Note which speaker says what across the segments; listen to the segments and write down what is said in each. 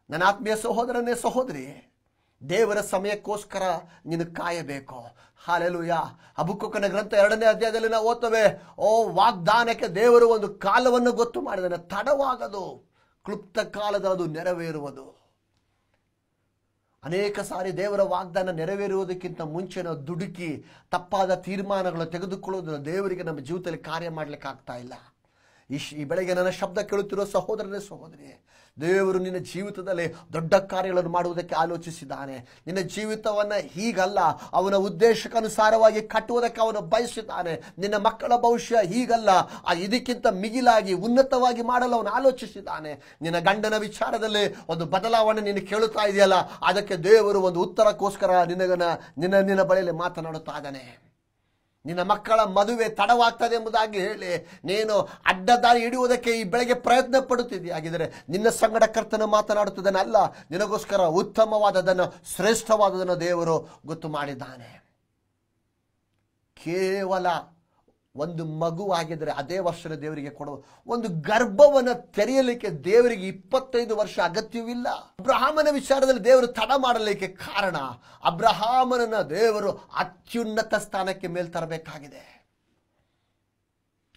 Speaker 1: ನನ್ನ ಆತ್ಮೀಯ ಸಹೋದರನೇ ಸಹೋದರಿ, ದೇವರ ಸಮಯಕ್ಕೋಸ್ಕರ ನೀನು ಕಾಯಬೇಕು. ಹಲ್ಲೆಲೂಯಾ. ಹಬಕ್ಕೂಕನ ಗ್ರಂಥ 2ನೇ ಅಧ್ಯಾಯದಲ್ಲಿ ನಾವು ಓದ್ತೇವೆ, ಓ ವಾಗ್ದಾನಕ್ಕೆ ದೇವರು ಒಂದು ಕಾಲವನ್ನು ಗೊತ್ತು ಮಾಡಿದ್ದಾನೆ, ತಡವಾಗದು, ಕ್ಲುಪ್ತ ಕಾಲದಲ್ಲಿ ಅದು ನೆರವೇರುವುದು. ಅನೇಕ ಸಾರಿ ದೇವರ ವಾಗ್ದಾನ ನೆರವೇರುವುದಕ್ಕಿಂತ ಮುಂಚೆ ನಾವು ದುಡುಕಿ ತಪ್ಪಾದ ತೀರ್ಮಾನಗಳು ತೆಗೆದುಕೊಳ್ಳುವುದನ್ನು ದೇವರಿಗೆ ನಮ್ಮ ಜೀವಿತದಲ್ಲಿ ಕಾರ್ಯ ಮಾಡಲಿಕ್ಕೆ ಆಗ್ತಾ ಇಲ್ಲ. ಈ ಬೆಳಗ್ಗೆ ನನ್ನ ಶಬ್ದ ಕೇಳುತ್ತಿರೋ ಸಹೋದರನೇ ಸಹೋದರಿ, ದೇವರು ನಿನ್ನ ಜೀವಿತದಲ್ಲಿ ದೊಡ್ಡ ಕಾರ್ಯಗಳನ್ನು ಮಾಡುವುದಕ್ಕೆ ಆಲೋಚಿಸಿದ್ದಾನೆ. ನಿನ್ನ ಜೀವಿತವನ್ನು ಹೀಗಲ್ಲ, ಅವನ ಉದ್ದೇಶಕ್ಕನುಸಾರವಾಗಿ ಕಟ್ಟುವುದಕ್ಕೆ ಅವನು ಬಯಸಿದ್ದಾನೆ. ನಿನ್ನ ಮಕ್ಕಳ ಭವಿಷ್ಯ ಹೀಗಲ್ಲ, ಇದಕ್ಕಿಂತ ಮಿಗಿಲಾಗಿ ಉನ್ನತವಾಗಿ ಮಾಡಲು ಅವನು ಆಲೋಚಿಸಿದ್ದಾನೆ. ನಿನ್ನ ಗಂಡನ ವಿಚಾರದಲ್ಲಿ ಒಂದು ಬದಲಾವಣೆ ನೀನು ಕೇಳುತ್ತಾ ಇದೆಯಲ್ಲ, ಅದಕ್ಕೆ ದೇವರು ಒಂದು ಉತ್ತರಕ್ಕೋಸ್ಕರ ನಿನ್ನ ಬಳಿಯಲ್ಲಿ ಮಾತನಾಡುತ್ತಾ ಇದ್ದಾನೆ. ನಿನ್ನ ಮಕ್ಕಳ ಮದುವೆ ತಡವಾಗ್ತದೆ ಎಂಬುದಾಗಿ ಹೇಳಿ ನೀನು ಅಡ್ಡದಾರಿ ಹಿಡಿಯುವುದಕ್ಕೆ ಈ ಬೆಳಗ್ಗೆ ಪ್ರಯತ್ನ ಪಡುತ್ತಿದ್ದೀಯ. ಹಾಗಿದ್ರೆ ನಿನ್ನ ಸಂಗಡ ಕರ್ತನ ಮಾತನಾಡುತ್ತಿದ್ದಾನೆ, ಅಲ್ಲ, ನಿನಗೋಸ್ಕರ ಉತ್ತಮವಾದದನ್ನು, ಶ್ರೇಷ್ಠವಾದದನ್ನು ದೇವರು ಗೊತ್ತು ಮಾಡಿದ್ದಾನೆ. ಕೇವಲ ಒಂದು ಮಗುವಾಗಿದ್ದರೆ ಅದೇ ವರ್ಷದ ದೇವರಿಗೆ ಕೊಡುವ ಒಂದು ಗರ್ಭವನ್ನು ತೆರೆಯಲಿಕ್ಕೆ ದೇವರಿಗೆ 25 ವರ್ಷ ಅಗತ್ಯವಿಲ್ಲ. ಅಬ್ರಹಾಮನ ವಿಚಾರದಲ್ಲಿ ದೇವರು ತಡ ಮಾಡಲಿಕ್ಕೆ ಕಾರಣ, ಅಬ್ರಹಾಮನನ್ನ ದೇವರು ಅತ್ಯುನ್ನತ ಸ್ಥಾನಕ್ಕೆ ಮೇಲ್ತರಬೇಕಾಗಿದೆ.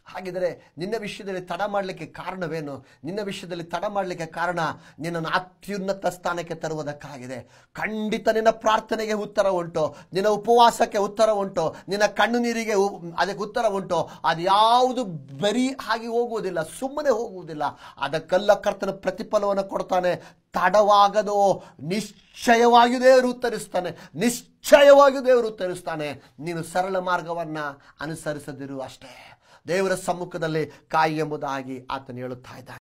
Speaker 1: ಹಾಗಿದ್ರೆ ನಿನ್ನ ವಿಷಯದಲ್ಲಿ ತಡ ಮಾಡಲಿಕ್ಕೆ ಕಾರಣವೇನು? ನಿನ್ನ ವಿಷಯದಲ್ಲಿ ತಡ ಮಾಡಲಿಕ್ಕೆ ಕಾರಣ ನಿನ್ನನ್ನು ಅತ್ಯುನ್ನತ ಸ್ಥಾನಕ್ಕೆ ತರುವುದಕ್ಕಾಗಿದೆ. ಖಂಡಿತ ನಿನ್ನ ಪ್ರಾರ್ಥನೆಗೆ ಉತ್ತರ ಉಂಟು, ನಿನ್ನ ಉಪವಾಸಕ್ಕೆ ಉತ್ತರ ಉಂಟು, ನಿನ್ನ ಕಣ್ಣು ನೀರಿಗೆ ಅದಕ್ಕೆ ಉತ್ತರ ಉಂಟು. ಅದು ಯಾವುದು ಬರೀ ಆಗಿ ಹೋಗುವುದಿಲ್ಲ, ಸುಮ್ಮನೆ ಹೋಗುವುದಿಲ್ಲ. ಅದಕ್ಕೆಲ್ಲ ಕರ್ತನ ಪ್ರತಿಫಲವನ್ನು ಕೊಡ್ತಾನೆ. ತಡವಾಗದೋ, ನಿಶ್ಚಯವಾಗಿ ದೇವರು ಉತ್ತರಿಸ್ತಾನೆ, ನಿಶ್ಚಯವಾಗಿ ದೇವರು ಉತ್ತರಿಸ್ತಾನೆ. ನೀನು ಸರಳ ಮಾರ್ಗವನ್ನು ಅನುಸರಿಸದಿರು ಅಷ್ಟೇ. ದೇವರ ಸಮ್ಮುಖದಲ್ಲಿ ಕಾಯಿ ಎಂಬುದಾಗಿ ಆತನು ಹೇಳುತ್ತಾ ಇದ್ದಾನೆ.